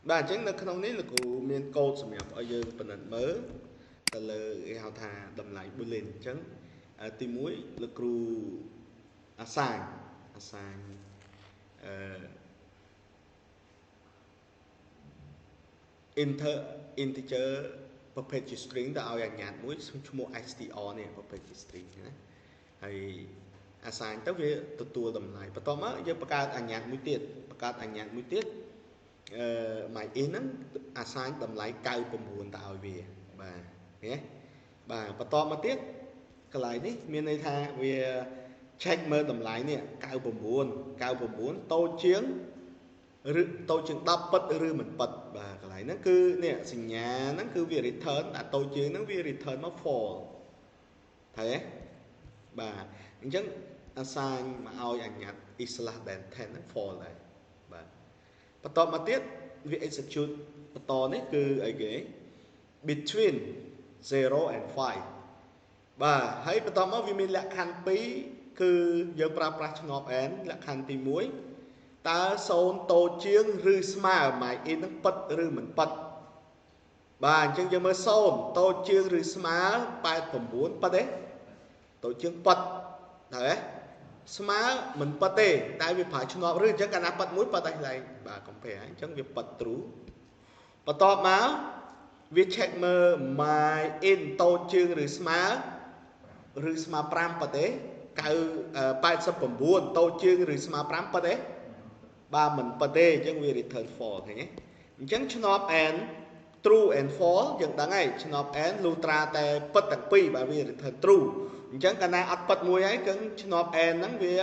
បាទអញ្ចឹងនៅក្នុងនេះលោកគ្រូមានកូដសម្រាប់ឲ្យយើងពិនិត្យមើលទៅលើគេហៅថាតម្លៃ boolean អញ្ចឹងទី1លោកគ្រូ assign អឺ integer ប្រភេទជា string ទៅឲ្យអាជ្ញាតមួយឈ្មោះ str នេះប្រភេទជា string ណាហើយ assign ទៅវាទទួលតម្លៃបន្ទាប់មកយើងបង្កើតអាជ្ញាតមួយទៀតmy in ហ្នឹង assign តម្លៃ99ទៅឲ្យវាបាទណាបាទបន្ទាប់មកទៀតកន្លែងនេះមានន័យថាវា check មើលតម្លៃនេះ99តូចជាងឬតូចជាង10ពិតឬមិនពិតបាទកន្លែងហ្នឹងគឺនេះសញ្ញាហ្នឹងគឺវា return តែតូចជាងហ្នឹងវា return មក false ត្រូវទេបាទអញ្ចឹង assign មកឲ្យអាញាត់ is less than 10ហ្នឹង false ដែរបាទបន្ទាប់មកទៀតវា execute បន្តនេះគឺអីគេ between 0 and 5បាទហើយបន្ទាប់មកវាមានលក្ខខណ្ឌ2គឺយើងប្រើប្រាស់ឆ្ងប់ n លក្ខខណ្ឌទី1តើ0តូចជាងឬស្មើ my in នឹងពិតឬមិនពិតបាទអញ្ចឹងយើងមើល0តូចជាងឬស្មើ89ពិតទេតូចជាងពិតត្រូវទេស្មើមិនពិតទេតែវាប្រើឆ្ងប់ឬអញ្ចឹងកាលណាពិតមួយពិតតែខ្លាំងបាទ compare អញ្ចឹងវាពិត true បន្ទាប់មកវា check មើល my in តូចជាងឬស្មើ5ពិតទេ89តូចជាងឬស្មើ5ពិតទេបាទមិនពិតទេអញ្ចឹងវា return false ឃើញទេអញ្ចឹងឆ្នប់ n true and false យើងដឹងហើយឆ្នប់ n លុះត្រាតែពិតទាំងពីរបាទវា return true អញ្ចឹងកាលណាអត់ពិតមួយហើយគឺឆ្នប់ n ហ្នឹងវា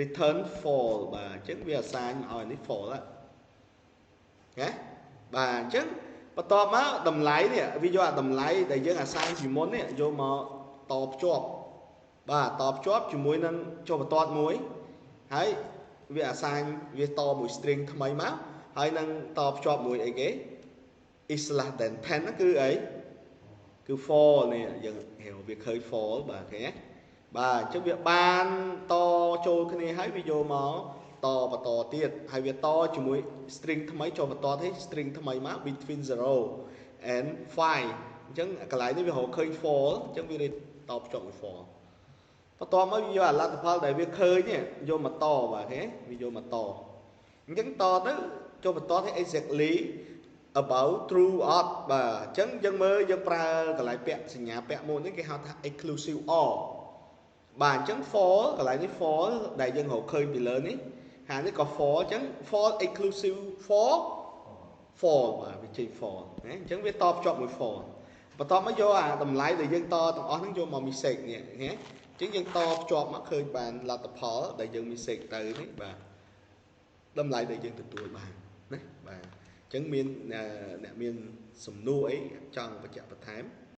return false បាទអញ្ចឹងវា assign ឲ្យនេះ false ណាបាទអញ្ចឹងបន្ទាប់មកតម្លៃនេះវាយកអាតម្លៃដែលយើង assign ពីមុននេះយកមកតភ្ជាប់បាទតភ្ជាប់ជាមួយនឹងចុះបន្ទាត់មួយហើយវា assign វាតមួយ string ថ្មីមកហើយនឹងតភ្ជាប់មួយអីគេ is less than 10ហ្នឹងគឺអីគឺ for នេះយើងហៅវាឃើញ for បាទឃើញទេបាទអញ្ចឹងវាបានតចូលគ្នាហើយវាយកមកតបន្តទៀតហើយវាតជាមួយ string ថ្មីចូលបន្តទេ string ថ្មីមក between 0 and 5អញ្ចឹងកន្លែងនេះវារកឃើញ for អញ្ចឹងវាតភ្ជាប់មួយ for បន្ទាប់មកវាយកអាលទ្ធផលដែលវាឃើញនេះយកមកតបាទឃើញវាយកមកតអញ្ចឹងតទៅចូលបន្តទេ exactly about true or បាទអញ្ចឹងយើងមើលយើងប្រើកន្លែងពាក្យសញ្ញាពាក្យមួយនេះគេហៅថា exclusive or បាទអញ្ចឹង for កន្លែងនេះ for ដែលយើងរកឃើញពីលើនេះហានេះក៏ for អញ្ចឹង for exclusive for បាទវាចេញ for ណាអញ្ចឹងវាតភ្ជាប់មួយ for បន្ទាប់មកយកអាតម្លៃដែលយើងតទាំងអស់ហ្នឹងយកមក mistake នេះណាអញ្ចឹងយើងតភ្ជាប់មកឃើញបានលទ្ធផលដែលយើង mistake ទៅនេះបាទតម្លៃដែលយើងទទួលបានណាបាទអញ្ចឹងមានអ្នកមានសំណួរអីចង់បញ្ជាក់បន្ថែម